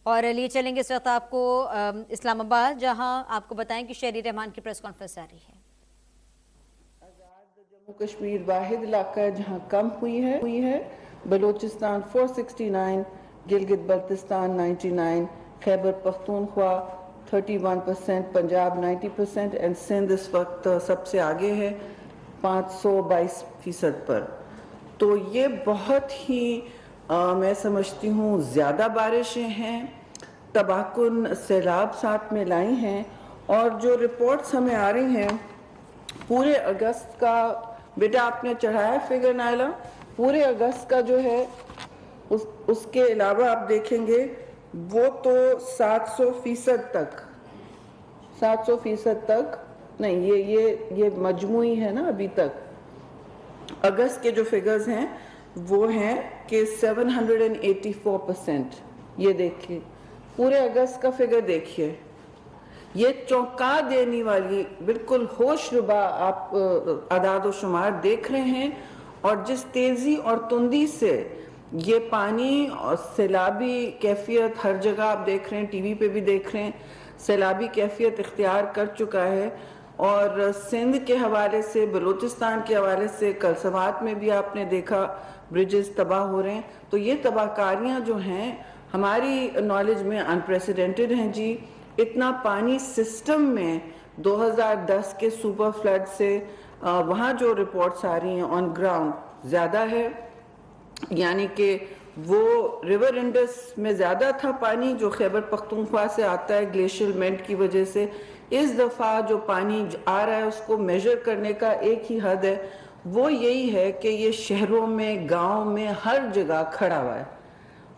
اور لیے چلیں گے اس وقت آپ کو اسلام آباد، جہاں آپ کو بتائیں کہ شہری رحمان کی پریس کانفرنس جاری ہے۔ جموں کشمیر واحد علاقہ ہے جہاں کم ہوئی ہے، بلوچستان 469، گلگت بلتستان 99، خیبر پختونخوا 31%، پنجاب 90% اور سندھ اس وقت سب سے آگے ہے 522% پر۔ تو یہ بہت ہی میں سمجھتی ہوں زیادہ بارشیں ہیں، تباہ کن سیلاب ساتھ میں لائی ہیں، اور جو رپورٹس ہمیں آ رہی ہیں پورے اگست کا، بیٹا آپ نے چڑھایا فگر نائلہ، پورے اگست کا جو ہے اس کے علاوہ آپ دیکھیں گے وہ تو 700% تک نہیں، یہ مجموعی ہے نا ابھی تک۔ اگست کے جو فگرز ہیں وہ ہیں کہ 784%، یہ دیکھیں پورے اگست کا فگر دیکھیے، یہ چونکا دینے والی بالکل ہوش ربا آپ اعداد و شمار دیکھ رہے ہیں، اور جس تیزی اور تندی سے یہ پانی اور سیلابی کیفیت ہر جگہ آپ دیکھ رہے ہیں، ٹی وی پہ بھی دیکھ رہے ہیں، سیلابی کیفیت اختیار کر چکا ہے۔ اور سندھ کے حوالے سے، بلوچستان کے حوالے سے، کل سوات میں بھی آپ نے دیکھا برجز تباہ ہو رہے ہیں۔ تو یہ تباہ کاریاں جو ہیں ہماری نالج میں انپریسیڈنٹڈ ہیں جی۔ اتنا پانی سسٹم میں 2010 کے سپر فلڈ سے وہاں جو رپورٹس آ رہی ہیں آن گراؤنڈ زیادہ ہے، یعنی کہ وہ ریور انڈس میں زیادہ تھا پانی جو خیبر پختونخوا سے آتا ہے گلیشیل مینٹ کی وجہ سے۔ اس دفعہ جو پانی آ رہا ہے اس کو میجر کرنے کا ایک ہی حد ہے، وہ یہی ہے کہ یہ شہروں میں، گاؤں میں، ہر جگہ کھڑا ہوا ہے،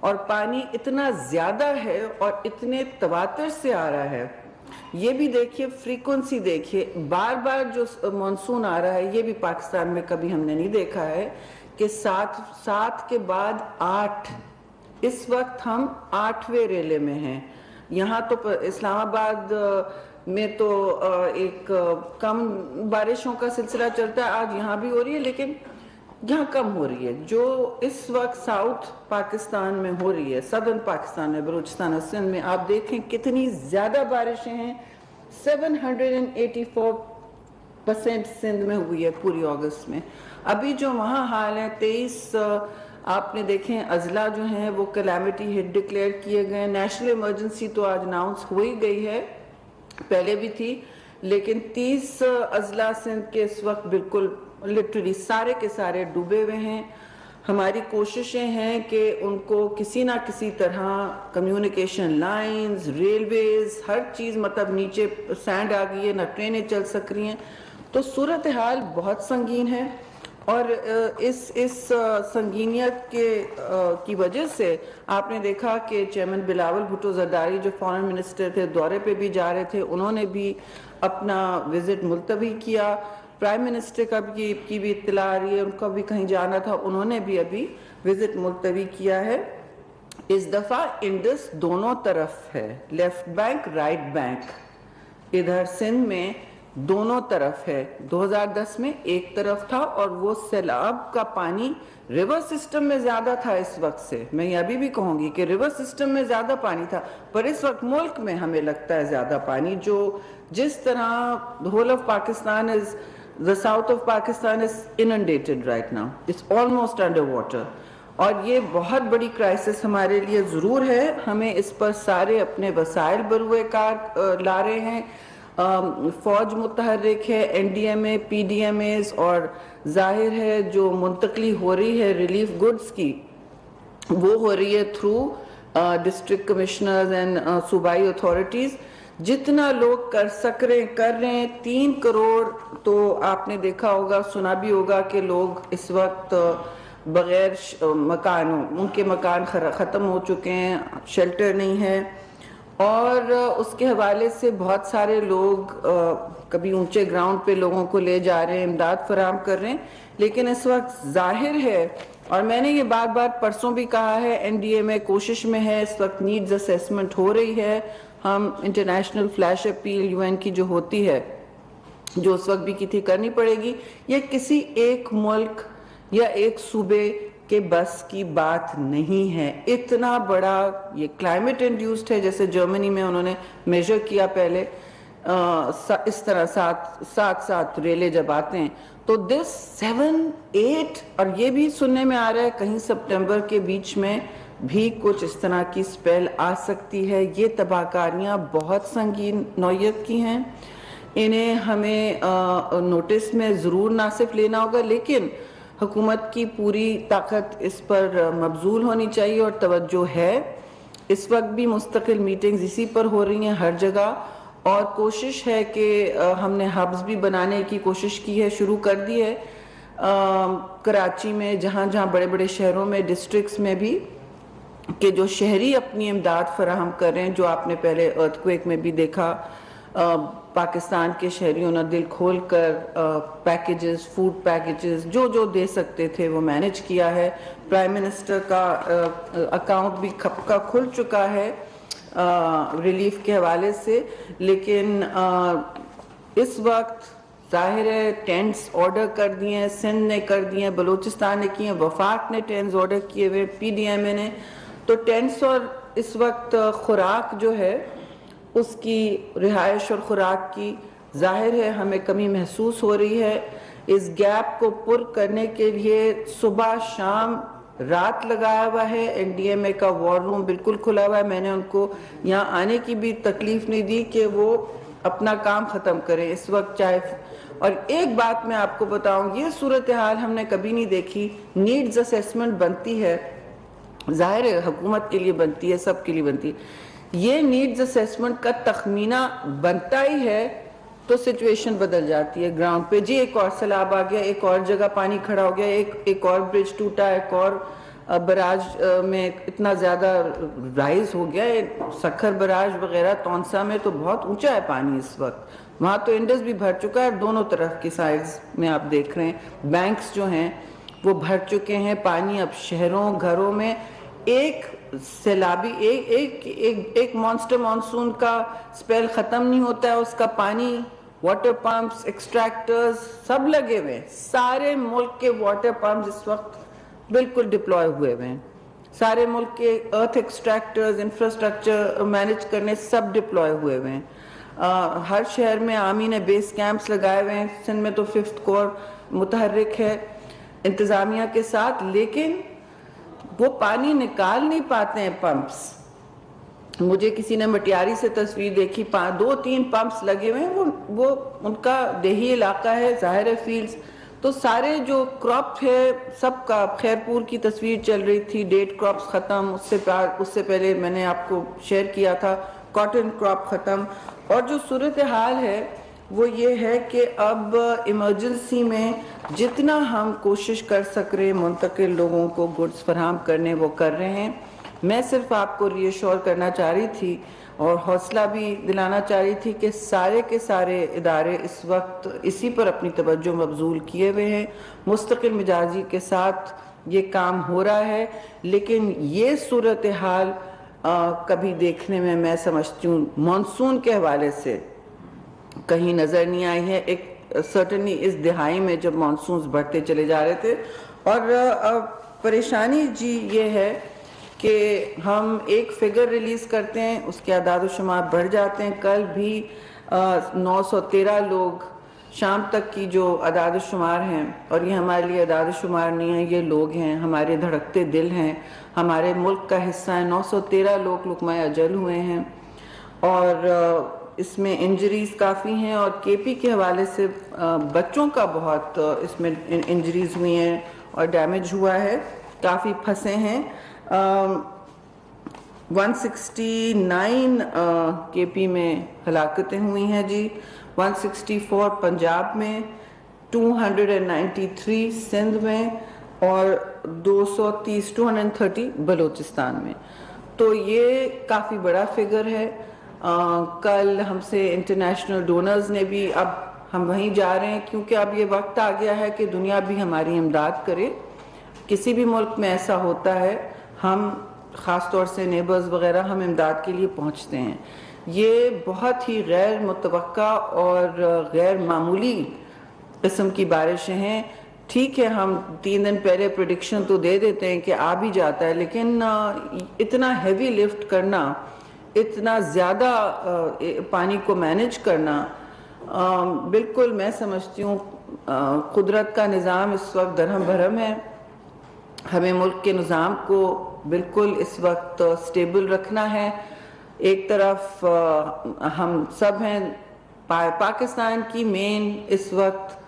اور پانی اتنا زیادہ ہے اور اتنے تواتر سے آ رہا ہے۔ یہ بھی دیکھیے، فریکوینسی دیکھیے، بار بار جو مانسون آ رہا ہے یہ بھی پاکستان میں کبھی ہم نے نہیں دیکھا ہے کہ 7 کے بعد 8۔ اس وقت ہم 8ویں ریلے میں ہیں۔ یہاں تو اسلام آباد میں تو ایک کم بارشوں کا سلسلہ چلتا ہے، آج یہاں بھی ہو رہی ہے لیکن یہاں کم ہو رہی ہے۔ جو اس وقت ساؤتھ پاکستان میں ہو رہی ہے، صدرن پاکستان میں، بلوچستان اور سندھ میں، آپ دیکھیں کتنی زیادہ بارشیں ہیں۔ 784% سندھ میں ہوئی ہے پوری اگست میں۔ ابھی جو وہاں حال ہے، 23 آپ نے دیکھیں اضلاع جو ہیں وہ کلیمٹی ہٹ ڈکلیئر کیے گئے۔ نیشنل ایمرجنسی تو آج اناؤنس ہو ہی گئی ہے، پہلے بھی تھی، لیکن 30 اضلاع سندھ کے اس وقت بالکل لٹرلی سارے کے سارے ڈوبے ہوئے ہیں۔ ہماری کوششیں ہیں کہ ان کو کسی نہ کسی طرح کمیونیکیشن لائنز، ریلویز، ہر چیز، مطلب نیچے سینڈ آ گئی ہے، نہ ٹرینیں چل سک رہی ہیں۔ تو صورتحال بہت سنگین ہے، اور اس سنگینیت کی وجہ سے آپ نے دیکھا کہ چیئرمین بلاول بھٹو زرداری جو فارن منسٹر تھے، دورے پہ بھی جا رہے تھے، انہوں نے بھی اپنا وزٹ ملتوی کیا۔ پرائم منسٹر کی بھی اطلاع آ رہی ہے، ان کو بھی کہیں جانا تھا، انہوں نے بھی ابھی وزٹ ملتوی کیا ہے۔ اس دفعہ انڈس دونوں طرف ہے، لیفٹ بینک، رائٹ بینک، ادھر سندھ میں دونوں طرف ہے۔ 2010 میں ایک طرف تھا، اور وہ سیلاب کا پانی ریور سسٹم میں زیادہ تھا اس وقت سے۔ میں یہ ابھی بھی کہوں گی کہ ریور سسٹم میں زیادہ پانی تھا، پر اس وقت ملک میں ہمیں لگتا ہے زیادہ پانی، جو جس طرح whole of Pakistan is, the south of Pakistan is inundated right now. It's almost under water. اور یہ بہت بڑی کرائسس ہمارے لیے ضرور ہے۔ ہمیں اس پر سارے اپنے وسائل بروئے کار لا رہے ہیں۔ فوج متحرک ہے، این ڈی ایم اے، پی ڈی ایم ایز، اور ظاہر ہے جو منتقلی ہو رہی ہے ریلیف گڈز کی، وہ ہو رہی ہے تھرو ڈسٹرکٹ کمشنرز اینڈ صوبائی اتھارٹیز۔ جتنا لوگ کر رہے ہیں، 3 کروڑ تو آپ نے دیکھا ہوگا، سنا بھی ہوگا کہ لوگ اس وقت بغیر ان کے مکان ختم ہو چکے ہیں، شیلٹر نہیں ہے، اور اس کے حوالے سے بہت سارے لوگ کبھی اونچے گراؤنڈ پہ لوگوں کو لے جا رہے ہیں، امداد فراہم کر رہے ہیں۔ لیکن اس وقت ظاہر ہے، اور میں نے یہ بار بار پرسوں بھی کہا ہے، این ڈی ایم اے کوشش میں ہے، اس وقت نیڈز اسیسمنٹ ہو رہی ہے۔ ہم international flash appeal U N کی جو ہوتی ہے، جو اس وقت بھی کی تھی، کرنی پڑے گی۔ یہ کسی ایک ملک یا ایک صوبے کہ بس کی بات نہیں ہے. اتنا بڑا یہ کلائمیٹ انڈیوسڈ ہے, جیسے جرمنی میں انہوں نے میجر کیا پہلے, اس طرح سات ریلے جب آتے ہیں تو 7-8, اور یہ بھی سننے میں آ رہا ہے کہیں سپٹمبر کے بیچ میں بھی کچھ اس طرح کی سپیل آ سکتی ہے. یہ تباہ کاریاں بہت سنگین نوعیت کی ہیں, انہیں ہمیں نوٹس میں ضرور نہ صرف لینا ہوگا, لیکن حکومت کی پوری طاقت اس پر مبذول ہونی چاہیے اور توجہ ہے. اس وقت بھی مستقل میٹنگز اسی پر ہو رہی ہیں ہر جگہ, اور کوشش ہے کہ ہم نے ہبز بھی بنانے کی کوشش کی ہے, شروع کر دی ہے کراچی میں, جہاں جہاں بڑے بڑے شہروں میں, ڈسٹرکٹس میں بھی, کہ جو شہری اپنی امداد فراہم کر رہے ہیں, جو آپ نے پہلے ارتھ کویک میں بھی دیکھا, پاکستان کے شہریوں نے دل کھول کر پیکیجز, فوڈ پیکیجز جو دے سکتے تھے وہ مینج کیا ہے. پرائم منسٹر کا اکاؤنٹ بھی کھپکا کھل چکا ہے ریلیف کے حوالے سے, لیکن اس وقت ظاہر ہے ٹینٹس آرڈر کر دیے ہیں, سندھ نے کر دیے ہیں, بلوچستان نے کیے ہیں, وفاق نے ٹینٹس آرڈر کیے ہوئے, پی ڈی ایم اے نے, تو ٹینٹس اور اس وقت خوراک جو ہے اس کی رہائش اور خوراک کی ظاہر ہے ہمیں کمی محسوس ہو رہی ہے. اس گیپ کو پر کرنے کے لیے صبح شام رات لگایا ہوا ہے, این ڈی ایم اے کا وار روم بالکل کھلا ہوا ہے. میں نے ان کو یہاں آنے کی بھی تکلیف نہیں دی کہ وہ اپنا کام ختم کریں اس وقت چاہے. اور ایک بات میں آپ کو بتاؤں, یہ صورتحال ہم نے کبھی نہیں دیکھی. نیڈز اسیسمنٹ بنتی ہے, ظاہر ہے حکومت کے لیے بنتی ہے, سب کے لیے بنتی ہے, یہ نیڈز اسیسمنٹ کا تخمینہ بنتا ہی ہے تو سچویشن بدل جاتی ہے گراؤنڈ پہ. جی ایک اور سیلاب آ گیا, ایک اور جگہ پانی کھڑا ہو گیا, ایک اور برج ٹوٹا, ایک اور براج میں اتنا زیادہ رائز ہو گیا, سکھر براج وغیرہ, تونسا میں تو بہت اونچا ہے پانی اس وقت, وہاں تو انڈس بھی بھر چکا ہے, دونوں طرف کی سائڈز میں آپ دیکھ رہے ہیں بینکس جو ہیں وہ بھر چکے ہیں. پانی اب شہروں گھروں میں, ایک سیلابی ایک مانسٹر مانسون کا سپیل ختم نہیں ہوتا ہے, اس کا پانی واٹر پمپس, ایکسٹریکٹرز سب لگے ہوئے ہیں. سارے ملک کے واٹر پمپس اس وقت بالکل ڈپلوائے ہوئے ہیں, سارے ملک کے ارتھ ایکسٹریکٹرز, انفراسٹرکچر مینج کرنے سب ڈپلوائے ہوئے ہیں. ہر شہر میں آرمی نے بیس کیمپس لگائے ہوئے ہیں. سندھ میں تو 5th کور متحرک ہے انتظامیہ کے ساتھ, لیکن وہ پانی نکال نہیں پاتے ہیں پمپس. مجھے کسی نے مٹیاری سے تصویر دیکھی, 2-3 پمپس لگے ہوئے ہیں, وہ ان کا دیہی علاقہ ہے, ظاہر ہے فیلڈز, تو سارے جو کراپ ہے سب کا, خیرپور کی تصویر چل رہی تھی, ڈیٹ کراپس ختم, اس سے پہلے میں نے آپ کو شیئر کیا تھا کاٹن کراپ ختم. اور جو صورتحال ہے وہ یہ ہے کہ اب ایمرجنسی میں جتنا ہم کوشش کر سک رہے منتقل لوگوں کو گڈز فراہم کرنے وہ کر رہے ہیں. میں صرف آپ کو ری ایشور کرنا چاہ رہی تھی اور حوصلہ بھی دلانا چاہ رہی تھی کہ سارے کے سارے ادارے اس وقت اسی پر اپنی توجہ مبذول کیے ہوئے ہیں. مستقل مزاجی کے ساتھ یہ کام ہو رہا ہے, لیکن یہ صورتحال کبھی دیکھنے میں سمجھتی ہوں مانسون کے حوالے سے کہیں نظر نہیں آئی ہے. ایک سرٹنلی اس دہائی میں جب مانسونز بڑھتے چلے جا رہے تھے, اور پریشانی جی یہ ہے کہ ہم ایک فگر ریلیز کرتے ہیں, اس کے اعداد و شمار بڑھ جاتے ہیں. کل بھی 913 لوگ شام تک کی جو اعداد و شمار ہیں, اور یہ ہمارے لیے اعداد و شمار نہیں ہیں, یہ لوگ ہیں, ہمارے دھڑکتے دل ہیں, ہمارے ملک کا حصہ ہیں. 913 لوگ لقمہ اجل ہوئے ہیں, اور اس میں انجریز کافی ہیں, اور کے پی کے حوالے سے بچوں کا بہت اس میں انجریز ہوئی ہیں اور ڈیمیج ہوا ہے, کافی پھنسے ہیں. 169 کے پی میں ہلاکتیں ہوئی ہیں جی, 164 پنجاب میں, 293 سندھ میں, اور 230 بلوچستان میں. تو یہ کافی بڑا فگر ہے. کل ہم سے انٹرنیشنل ڈونرز نے بھی, اب ہم وہیں جا رہے ہیں کیونکہ اب یہ وقت آ گیا ہے کہ دنیا بھی ہماری امداد کرے. کسی بھی ملک میں ایسا ہوتا ہے, ہم خاص طور سے نیبرز وغیرہ ہم امداد کے لیے پہنچتے ہیں. یہ بہت ہی غیر متوقع اور غیر معمولی قسم کی بارشیں ہیں. ٹھیک ہے ہم 3 دن پہلے پریڈکشن تو دے دیتے ہیں کہ آ بھی جاتا ہے، لیکن اتنا ہیوی لفٹ کرنا، اتنا زیادہ پانی کو مینج کرنا، بالکل میں سمجھتی ہوں قدرت کا نظام اس وقت درہم بھرم ہے. ہمیں ملک کے نظام کو بالکل اس وقت سٹیبل رکھنا ہے. ایک طرف ہم سب ہیں، پاکستان کی مین اس وقت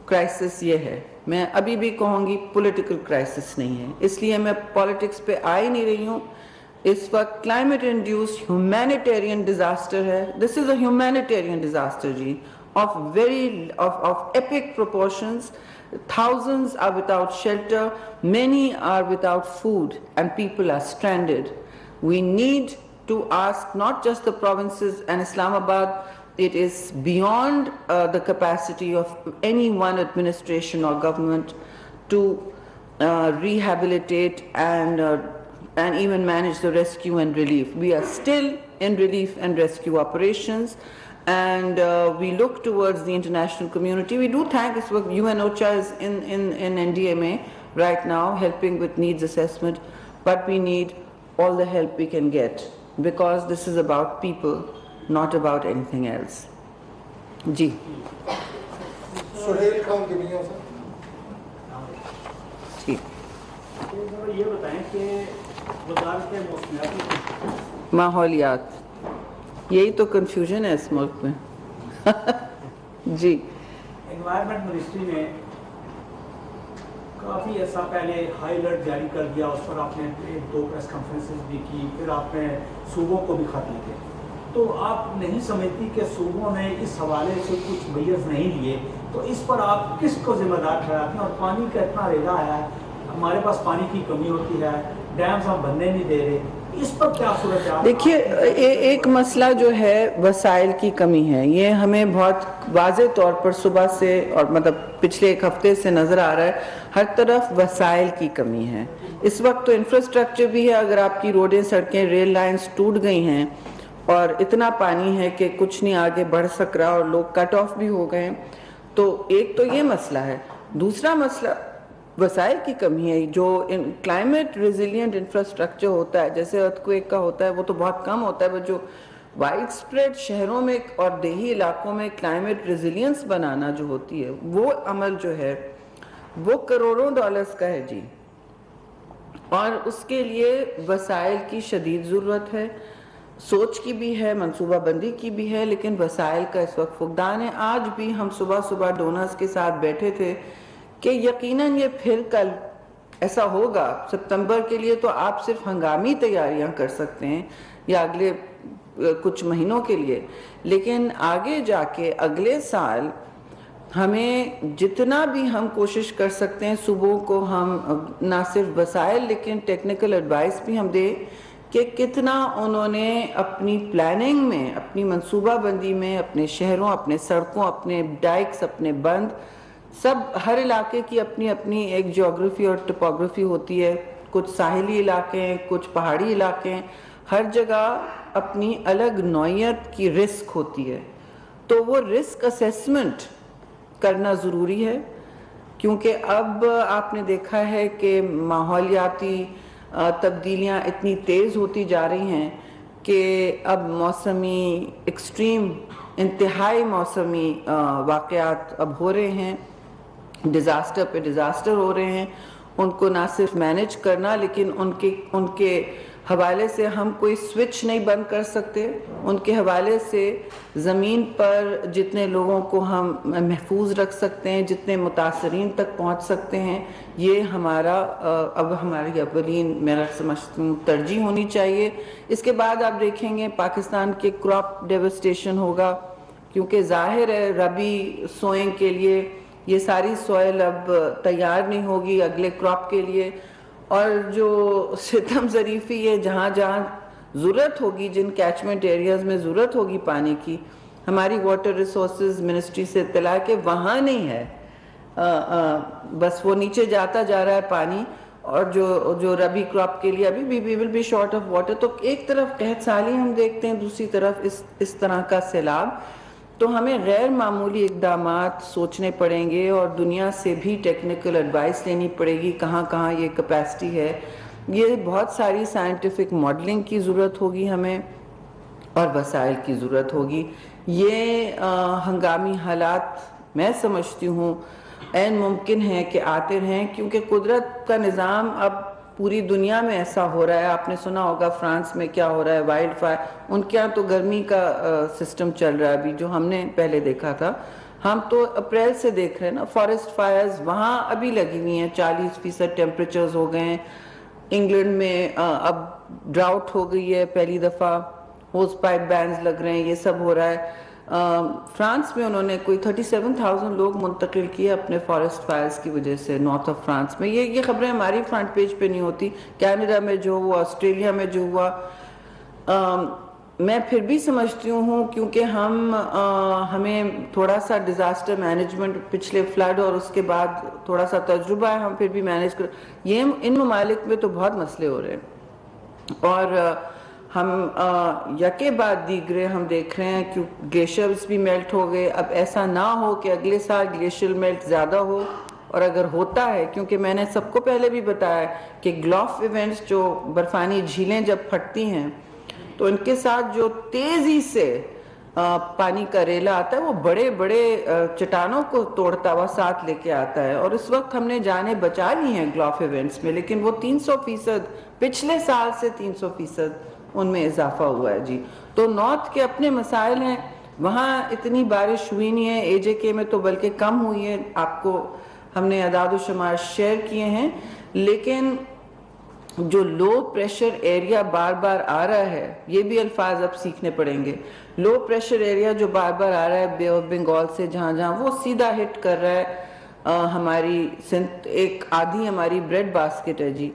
کرائسس یہ ہے، میں ابھی بھی کہوں گی پولیٹیکل کرائسس نہیں ہے، اس لیے میں پالیٹکس پہ آ ہی نہیں رہی ہوں. اس وقت کلائمیٹ انڈیوسڈ ہیومینیٹیرین ڈیزاسٹر ہے. This is a humanitarian disaster جی of epic proportions. Thousands are without shelter, many are without food, and people are stranded. We need to ask not just the provinces and Islamabad, it is beyond the capacity of any one administration or government to rehabilitate and even manage the rescue and relief. We are still in relief and rescue operations, and we look towards the international community. We do thank this work. UN OCHA is in NDMA right now helping with needs assessment, but we need all the help we can get because this is about people, not about anything else. Ji. Sohail Khan کے میاں صاحب. ٹھیک. یہ بتائیں کہ وزارت موسمیاتی ماحولیات، یہی تو کنفیوژن ہے اس ملک میں. جی. انوائرمنٹ منسٹری نے کافی عرصہ پہلے ہائی الرٹ جاری کر دیا، اس پر آپ نے 2 پریس کانفرنسز بھی کی، پھر آپ نے صوبوں کو بھی خط لکھے. تو آپ نہیں سمجھتی کہ صوبوں نے اس حوالے سے کچھ میئرز نہیں لیے؟ تو اس پر آپ کس کو ذمہ دار ٹھہراتے ہیں؟ اور پانی کا اتنا ریلا آیا ہے، ہمارے پاس پانی کی کمی ہوتی ہے، ڈیمز ہم بننے نہیں دے رہے، اس پر کیا صورت ہے؟ دیکھیے ایک مسئلہ جو ہے وسائل کی کمی ہے، یہ ہمیں بہت واضح طور پر صبح سے اور مطلب پچھلے 1 ہفتے سے نظر آ رہا ہے. ہر طرف وسائل کی کمی ہے. اس وقت تو انفراسٹرکچر بھی ہے، اگر آپ کی روڈیں، سڑکیں، ریل لائنز ٹوٹ گئی ہیں اور اتنا پانی ہے کہ کچھ نہیں آگے بڑھ سک رہا اور لوگ کٹ آف بھی ہو گئے ہیں، تو ایک تو یہ مسئلہ ہے. دوسرا مسئلہ وسائل کی کمی ہے. جو کلائمیٹ ریزیلینٹ انفراسٹرکچر ہوتا ہے، جیسے ارتھکویک کا ہوتا ہے، وہ تو بہت کم ہوتا ہے، بٹ جو وائڈ اسپریڈ شہروں میں اور دیہی علاقوں میں کلائمیٹ ریزیلینس بنانا جو ہوتی ہے، وہ عمل جو ہے وہ کروڑوں ڈالرز کا ہے جی. اور اس کے لیے وسائل کی شدید ضرورت ہے، سوچ کی بھی ہے، منصوبہ بندی کی بھی ہے، لیکن وسائل کا اس وقت فقدان ہے. آج بھی ہم صبح ڈونرز کے ساتھ بیٹھے تھے کہ یقیناً یہ پھر کل ایسا ہوگا. ستمبر کے لیے تو آپ صرف ہنگامی تیاریاں کر سکتے ہیں یا اگلے کچھ مہینوں کے لیے، لیکن آگے جا کے اگلے سال ہمیں جتنا بھی ہم کوشش کر سکتے ہیں صوبوں کو ہم نہ صرف وسائل لیکن ٹیکنیکل ایڈوائس بھی ہم دیں کہ کتنا انہوں نے اپنی پلاننگ میں، اپنی منصوبہ بندی میں، اپنے شہروں، اپنے سڑکوں، اپنے ڈائکس، اپنے بند، سب ہر علاقے کی اپنی اپنی ایک جیوگرافی اور ٹپوگرافی ہوتی ہے. کچھ ساحلی علاقے ہیں، کچھ پہاڑی علاقے ہیں، ہر جگہ اپنی الگ نوعیت کی رسک ہوتی ہے. تو وہ رسک اسیسمنٹ کرنا ضروری ہے، کیونکہ اب آپ نے دیکھا ہے کہ ماحولیاتی تبدیلیاں اتنی تیز ہوتی جا رہی ہیں کہ اب موسمی ایکسٹریم، انتہائی موسمی واقعات اب ہو رہے ہیں، ڈیزاسٹر پہ ڈیزاسٹر ہو رہے ہیں. ان کو نہ صرف مینج کرنا، لیکن ان کے حوالے سے ہم کوئی سوئچ نہیں بند کر سکتے. ان کے حوالے سے زمین پر جتنے لوگوں کو ہم محفوظ رکھ سکتے ہیں، جتنے متاثرین تک پہنچ سکتے ہیں، یہ اب ہماری اولین میں سمجھتی ہوں ترجیح ہونی چاہیے. اس کے بعد آپ دیکھیں گے پاکستان کے کراپ ڈیوسٹیشن ہوگا، کیونکہ ظاہر ہے ربی سوئنگ کے لیے یہ ساری سوئل اب تیار نہیں ہوگی اگلے کراپ کے لیے. اور جو ستم ظریفی ہے، جہاں جہاں ضرورت ہوگی، جن کیچمنٹ ایریاز میں ضرورت ہوگی پانی کی، ہماری واٹر ریسورسز منسٹری سے اطلاع کہ وہاں نہیں ہے، بس وہ نیچے جاتا جا رہا ہے پانی. اور جو ربی کراپ کے لیے ابھی بھی will be short of water. تو ایک طرف قحط سالی ہم دیکھتے ہیں، دوسری طرف اس طرح کا سیلاب. تو ہمیں غیر معمولی اقدامات سوچنے پڑیں گے اور دنیا سے بھی ٹیکنیکل ایڈوائس لینی پڑے گی کہاں کہاں یہ کیپیسٹی ہے. یہ بہت ساری سائنٹیفک ماڈلنگ کی ضرورت ہوگی ہمیں اور وسائل کی ضرورت ہوگی. یہ ہنگامی حالات میں سمجھتی ہوں عین ممکن ہے کہ آتے رہیں کیونکہ قدرت کا نظام اب پوری دنیا میں ایسا ہو رہا ہے. آپ نے سنا ہوگا فرانس میں کیا ہو رہا ہے, وائلڈ فائر, ان کے یہاں تو گرمی کا سسٹم چل رہا ہے ابھی جو ہم نے پہلے دیکھا تھا. ہم تو اپریل سے دیکھ رہے ہیں نا فارسٹ فائرز وہاں ابھی لگی ہوئی ہیں, 40% ٹیمپریچرز ہو گئے ہیں. انگلینڈ میں اب ڈراؤٹ ہو گئی ہے, پہلی دفعہ ہوز پائپ بینز لگ رہے ہیں, یہ سب ہو رہا ہے. فرانس میں انہوں نے کوئی 37,000 لوگ منتقل کیے اپنے فارسٹ فائرز کی وجہ سے نارتھ آف فرانس میں. یہ خبریں ہماری فرنٹ پیج پہ نہیں ہوتی. کینیڈا میں جو ہوا, آسٹریلیا میں جو ہوا, میں پھر بھی سمجھتی ہوں کیونکہ ہمیں تھوڑا سا ڈیزاسٹر مینجمنٹ پچھلے فلڈ اور اس کے بعد تھوڑا سا تجربہ ہے, ہم پھر بھی مینج کر یہ ان ممالک میں تو بہت مسئلے ہو رہے ہیں اور ہم یکے بعد دیگرے ہم دیکھ رہے ہیں کہ گلیشیئرز بھی میلٹ ہو گئے. اب ایسا نہ ہو کہ اگلے سال گلیشیئر میلٹ زیادہ ہو, اور اگر ہوتا ہے کیونکہ میں نے سب کو پہلے بھی بتایا کہ گلوف ایونٹس جو برفانی جھیلیں جب پھٹتی ہیں تو ان کے ساتھ جو تیزی سے پانی کا ریلا آتا ہے وہ بڑے بڑے چٹانوں کو توڑتا ہوا ساتھ لے کے آتا ہے. اور اس وقت ہم نے جانیں بچا لی ہیں گلوف ایونٹس میں, لیکن وہ 300% پچھلے سال سے 300% ان میں اضافہ ہوا ہے جی. تو نارتھ کے اپنے مسائل ہیں, وہاں اتنی بارش ہوئی نہیں ہے, اے جے کے میں تو بلکہ کم ہوئی ہے, آپ کو ہم نے اعداد و شمار شیئر کیے ہیں. لیکن جو لو پریشر ایریا بار بار آ رہا ہے, یہ بھی الفاظ اب سیکھنے پڑیں گے. لو پریشر ایریا جو بار بار آ رہا ہے بے آف بنگال سے جہاں جہاں, وہ سیدھا ہٹ کر رہا ہے ہماری ایک آدھی ہماری بریڈ باسکٹ ہے جی.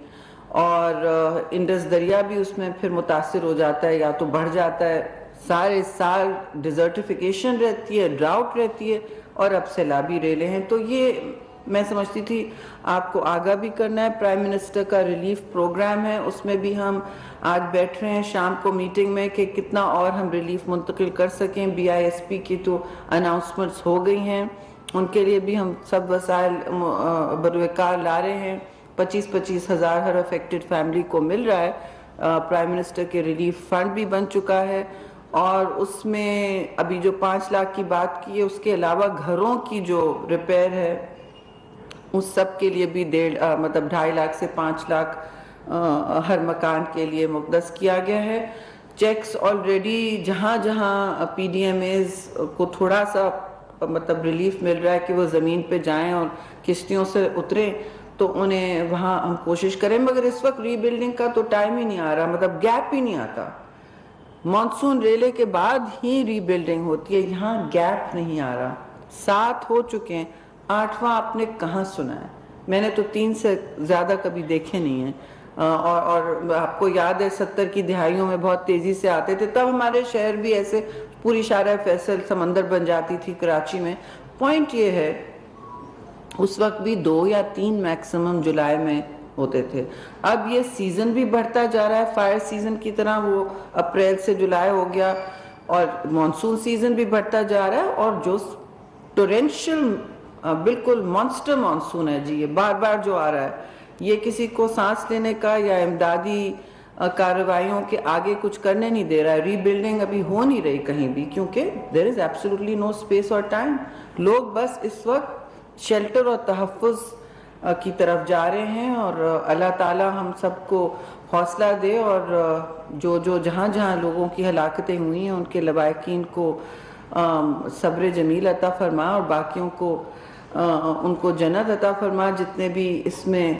اور انڈس دریا بھی اس میں پھر متاثر ہو جاتا ہے, یا تو بڑھ جاتا ہے. سارے سال ڈیزرٹیفیکیشن رہتی ہے, ڈراؤٹ رہتی ہے, اور اب سیلابی ریلیں ہیں. تو یہ میں سمجھتی تھی آپ کو آگاہ بھی کرنا ہے. پرائم منسٹر کا ریلیف پروگرام ہے, اس میں بھی ہم آج بیٹھ رہے ہیں شام کو میٹنگ میں کہ کتنا اور ہم ریلیف منتقل کر سکیں. BISP کی تو اناؤنسمنٹس ہو گئی ہیں, ان کے لیے بھی ہم سب وسائل بروکار لا رہے ہیں. 25,000 ہر افیکٹڈ فیملی کو مل رہا ہے. پرائم منسٹر کے ریلیف فنڈ بھی بن چکا ہے, اور اس میں ابھی جو 5 لاکھ کی بات کی ہے, اس کے علاوہ گھروں کی جو ریپیئر ہے اس سب کے لیے بھی 2.5 لاکھ سے 5 لاکھ ہر مکان کے لیے مقدس کیا گیا ہے. چیکس آلریڈی جہاں جہاں PDMAs کو تھوڑا سا ریلیف مل رہا ہے کہ وہ زمین پہ جائیں اور کشتیوں سے اتریں, تو انہیں وہاں ہم کوشش کریں. مگر اس وقت ری بلڈنگ کا تو ٹائم ہی نہیں آ رہا, گیپ ہی نہیں آتا. مانسون ریلے کے بعد ہی ری بلڈنگ ہوتی ہے, یہاں گیپ نہیں آ رہا. 7 ہو چکے ہیں, 8واں آپ نے کہاں سنا ہے؟ میں نے تو 3 سے زیادہ کبھی دیکھے نہیں ہیں. اور آپ کو یاد ہے 70 کی دہائیوں میں بہت تیزی سے آتے تھے, تب ہمارے شہر بھی ایسے پوری شارع فیصل سمندر بن جاتی تھی کراچی میں. پوائنٹ یہ ہے اس وقت بھی 2 یا 3 میکسیمم جولائی میں ہوتے تھے. اب یہ سیزن بھی بڑھتا جا رہا ہے, فائر سیزن کی طرح وہ اپریل سے جولائی ہو گیا, اور مانسون سیزن بھی بڑھتا جا رہا ہے. اور جو ٹورینشل بالکل مانسٹر مانسون ہے جی, یہ بار بار جو آ رہا ہے, یہ کسی کو سانس لینے کا یا امدادی کارروائیوں کے آگے کچھ کرنے نہیں دے رہا ہے. ری بلڈنگ ابھی ہو نہیں رہی کہیں بھی, کیونکہ there is absolutely no space اور time. لوگ بس اس وقت شیلٹر اور تحفظ کی طرف جا رہے ہیں, اور اللہ تعالی ہم سب کو حوصلہ دے, اور جو جہاں جہاں لوگوں کی ہلاکتیں ہوئی ہیں ان کے لواحقین کو صبر جمیل عطا فرما, اور باقیوں کو ان کو جنت عطا فرما جتنے بھی اس میں